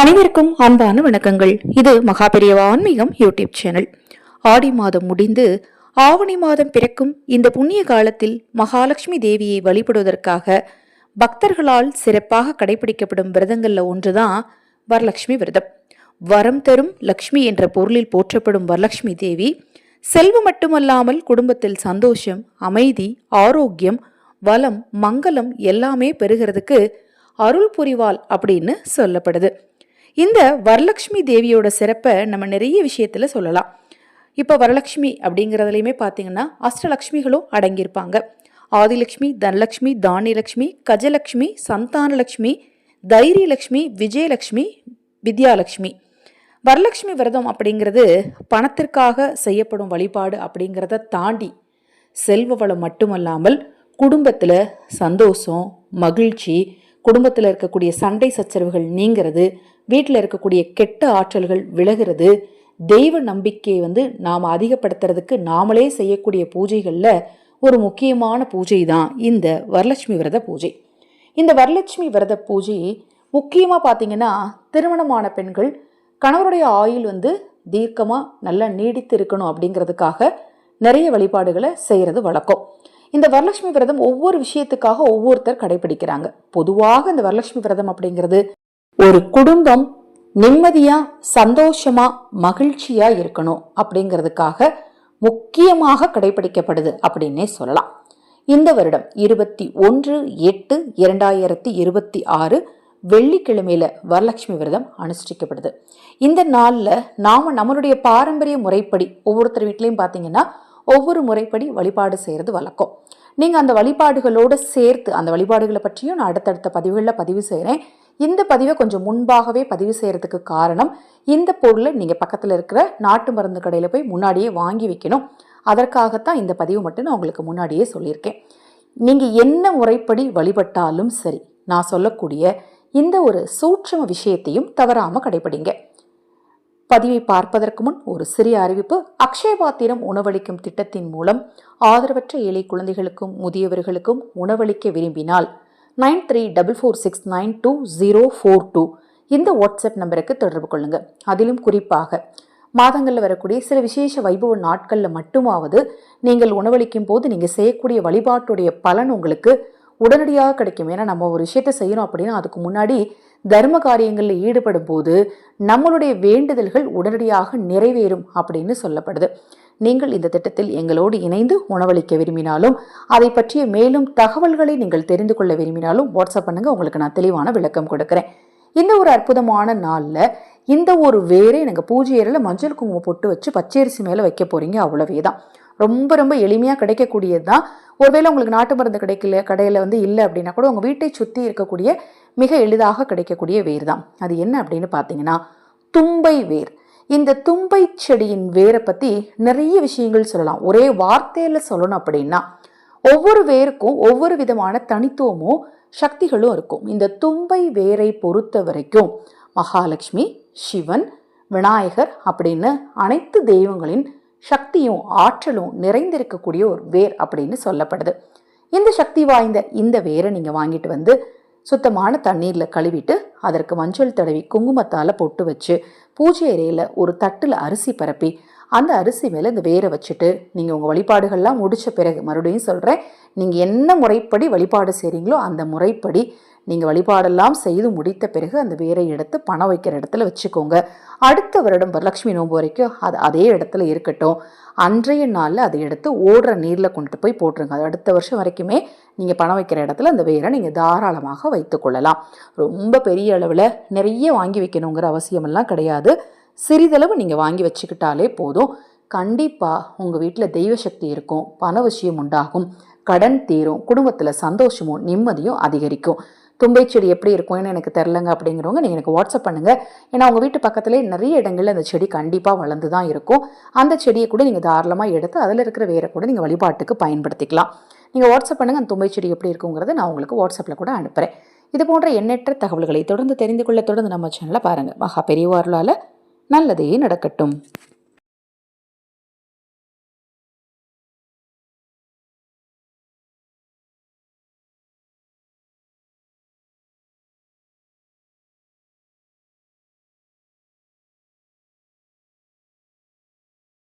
அனைவருக்கும் அன்பான வணக்கங்கள். இது மகாபெரியவா ஆன்மீகம் யூடியூப் சேனல். ஆடி மாதம் முடிந்து ஆவணி மாதம் பிறக்கும் இந்த புண்ணிய காலத்தில் மகாலட்சுமி தேவியை வழிபடுவதற்காக பக்தர்களால் சிறப்பாக கடைபிடிக்கப்படும் விரதங்கள்ல ஒன்றுதான் வரலட்சுமி விரதம். வரம் தரும் லக்ஷ்மி என்ற பொருளில் போற்றப்படும் வரலட்சுமி தேவி செல்வம் மட்டுமல்லாமல் குடும்பத்தில் சந்தோஷம், அமைதி, ஆரோக்கியம், வளம், மங்களம் எல்லாமே பெறுகிறதுக்கு அருள் புரிவாள் அப்படின்னு சொல்லப்படுது. இந்த வரலட்சுமி தேவியோட சிறப்பை நம்ம நிறைய விஷயத்துல சொல்லலாம். இப்போ வரலட்சுமி அப்படிங்கிறதுலையுமே பார்த்தீங்கன்னா அஷ்டலக்ஷ்மிகளும் அடங்கியிருப்பாங்க. ஆதிலட்சுமி, தனலட்சுமி, தானியலட்சுமி, கஜலட்சுமி, சந்தானலட்சுமி, தைரியலட்சுமி, விஜயலட்சுமி, வித்யாலட்சுமி. வரலட்சுமி விரதம் அப்படிங்கிறது பணத்திற்காக செய்யப்படும் வழிபாடு அப்படிங்கிறத தாண்டி செல்வ வளம் மட்டுமல்லாமல் குடும்பத்தில் சந்தோஷம், மகிழ்ச்சி, குடும்பத்தில் இருக்கக்கூடிய சண்டை சச்சரவுகள் நீங்கிறது, வீட்டில் இருக்கக்கூடிய கெட்ட ஆற்றல்கள் விலகிறது, தெய்வ நம்பிக்கையை நாம் அதிகப்படுத்துறதுக்கு நாமளே செய்யக்கூடிய பூஜைகளில் ஒரு முக்கியமான பூஜை தான் இந்த வரலட்சுமி விரத பூஜை. இந்த வரலட்சுமி விரத பூஜை முக்கியமாக பார்த்தீங்கன்னா திருமணமான பெண்கள் கணவருடைய ஆயுள் தீர்க்கமாக நல்லா நீடித்து இருக்கணும் அப்படிங்கிறதுக்காக நிறைய வழிபாடுகளை செய்கிறது வழக்கம். இந்த வரலட்சுமி விரதம் ஒவ்வொரு விஷயத்துக்காக ஒவ்வொருத்தர் கடைபிடிக்கிறாங்க. பொதுவாக இந்த வரலட்சுமி விரதம் அப்படிங்கிறது ஒரு குடும்பம் நிம்மதியா, சந்தோஷமா, மகிழ்ச்சியா இருக்கணும் அப்படிங்கிறதுக்காக முக்கியமாக கடைபிடிக்கப்படுது அப்படின்னே சொல்லலாம். இந்த வருடம் 21/8/2026 வெள்ளிக்கிழமையில வரலட்சுமி விரதம் அனுஷ்டிக்கப்படுது. இந்த நாள்ல நாம நம்மளுடைய பாரம்பரிய முறைப்படி ஒவ்வொருத்தர் வீட்லயும் பாத்தீங்கன்னா ஒவ்வொரு முறைப்படி வழிபாடு செய்யறது வழக்கம். நீங்க அந்த வழிபாடுகளோடு சேர்த்து அந்த வழிபாடுகளை பற்றியும் நான் அடுத்தடுத்த பதிவுகளில் பதிவு செய்கிறேன். இந்த பதிவை கொஞ்சம் முன்பாகவே பதிவு செய்யறதுக்கு காரணம், இந்த பொருளை நீங்க பக்கத்தில் இருக்கிற நாட்டு மருந்து கடையில் போய் முன்னாடியே வாங்கி வைக்கணும். அதற்காகத்தான் இந்த பதிவு மட்டும் நான் உங்களுக்கு முன்னாடியே சொல்லியிருக்கேன். நீங்க என்ன முறைப்படி வழிபட்டாலும் சரி, நான் சொல்லக்கூடிய இந்த ஒரு சூட்சம விஷயத்தையும் தவறாம கடைபிடிங்க. பதிவை பார்ப்பதற்கு முன் ஒரு சிறிய அறிவிப்பு. அக்ஷயபாத்திரம் உணவளிக்கும் திட்டத்தின் மூலம் ஆதரவற்ற ஏழை குழந்தைகளுக்கும் முதியவர்களுக்கும் உணவளிக்க விரும்பினால் 9344692042 இந்த வாட்ஸ்அப் நம்பருக்கு தொடர்பு கொள்ளுங்க. அதிலும் குறிப்பாக மாதங்களில் வரக்கூடிய சில விசேஷ வைபவ நாட்களில் மட்டுமாவது நீங்கள் உணவளிக்கும் போது நீங்கள் செய்யக்கூடிய வழிபாட்டுடைய பலன் உங்களுக்கு உடனடியாக கிடைக்கும். ஏன்னா நம்ம ஒரு விஷயத்தை செய்யணும் அப்படின்னா அதுக்கு முன்னாடி தர்ம காரியங்களில் ஈடுபடும் போது நம்மளுடைய வேண்டுதல்கள் உடனடியாக நிறைவேறும் அப்படின்னு சொல்லப்படுது. நீங்கள் இந்த திட்டத்தில் எங்களோடு இணைந்து உணவளிக்க விரும்பினாலும் அதை பற்றிய மேலும் தகவல்களை நீங்கள் தெரிந்து கொள்ள விரும்பினாலும் வாட்ஸ்அப் பண்ணுங்க. உங்களுக்கு நான் தெளிவான விளக்கம் கொடுக்குறேன். இந்த ஒரு அற்புதமான நாளில் இந்த ஒரு வேரை நாங்கள் பூஜை அறையில் மஞ்சள் குங்குமம் பொட்டு வச்சு பச்சரிசி மேலே வைக்க போறீங்க. அவ்வளவே தான். ரொம்ப ரொம்ப எளிமையாக கிடைக்கக்கூடியது தான். ஒருவேளை உங்களுக்கு நாட்டு மருந்து கடையில் இல்லை அப்படின்னா கூட உங்கள் வீட்டை சுற்றி இருக்கக்கூடிய மிக எளிதாக கிடைக்கக்கூடிய வேர் தான். அது என்ன அப்படின்னு பார்த்தீங்கன்னா தும்பை வேர். இந்த தும்பை செடியின் வேரை பற்றி நிறைய விஷயங்கள் சொல்லலாம். ஒரே வார்த்தையில் சொல்லணும் அப்படின்னா ஒவ்வொரு வேருக்கும் ஒவ்வொரு விதமான தனித்துவமும் சக்திகளும் இருக்கும். இந்த தும்பை வேரை பொறுத்த வரைக்கும் மகாலட்சுமி, சிவன், விநாயகர் அப்படின்னு அனைத்து தெய்வங்களின் சக்தியும் ஆற்றலும் நிறைந்திருக்கக்கூடிய ஒரு வேர் அப்படின்னு சொல்லப்படுது. இந்த சக்தி வாய்ந்த இந்த வேரை நீங்க வாங்கிட்டு சுத்தமான தண்ணீர்ல கழுவிட்டு அதற்கு மஞ்சள் தடவி குங்குமத்தால பொட்டு வச்சு பூஜை அறையில ஒரு தட்டுல அரிசி பரப்பி அந்த அரிசி மேல இந்த வேரை வச்சுட்டு நீங்க உங்க வழிபாடுகள்லாம் முடிச்ச பிறகு, மறுபடியும் சொல்றேன், நீங்க என்ன முறைப்படி வழிபாடு செய்றீங்களோ அந்த முறைப்படி நீங்க வழிபாடெல்லாம் செய்து முடித்த பிறகு அந்த வேரை எடுத்து பணம் வைக்கிற இடத்துல வச்சுக்கோங்க. அடுத்த வருடம் வரலட்சுமி நோன்பு வரைக்கும் அது அதே இடத்துல இருக்கட்டும். அன்றைய நாளில் அதை எடுத்து ஓடுற நீரில் கொண்டுட்டு போய் போட்டுருங்க. அது அடுத்த வருஷம் வரைக்குமே நீங்கள் பணம் வைக்கிற இடத்துல அந்த வேரை நீங்கள் தாராளமாக வைத்துக்கொள்ளலாம். ரொம்ப பெரிய அளவில் நிறைய வாங்கி வைக்கணுங்கிற அவசியமெல்லாம் கிடையாது. சிறிதளவு நீங்கள் வாங்கி வச்சுக்கிட்டாலே போதும். கண்டிப்பாக உங்கள் வீட்டில் தெய்வ சக்தி இருக்கும், பண விஷயம் உண்டாகும், கடன் தீரும், குடும்பத்தில் சந்தோஷமும் நிம்மதியும் அதிகரிக்கும். தும்பை செடி எப்படி இருக்கும்னு எனக்கு தெரிலங்க அப்படிங்கிறவங்க நீங்கள் எனக்கு வாட்ஸ்அப் பண்ணுங்கள். ஏன்னா உங்கள் வீட்டு பக்கத்துலேயே நிறைய இடங்களில் அந்த செடி கண்டிப்பாக வளர்ந்து தான் இருக்கும். அந்த செடியை கூட நீங்கள் தாராளமாக எடுத்து அதில் இருக்கிற வேரை கூட நீங்கள் வழிபாட்டுக்கு பயன்படுத்திக்கலாம். நீங்கள் வாட்ஸ்அப் பண்ணுங்கள். அந்த தும்பை செடி எப்படி இருக்குங்கிறத நான் உங்களுக்கு வாட்ஸ்அப்பில் கூட அனுப்புகிறேன். இது போன்ற எண்ணற்ற தகவல்களை தொடர்ந்து தெரிந்து கொள்ள தொடர்ந்து நம்ம சேனலை பாருங்கள். மகா பெரியவர்களால் நல்லதே நடக்கட்டும்.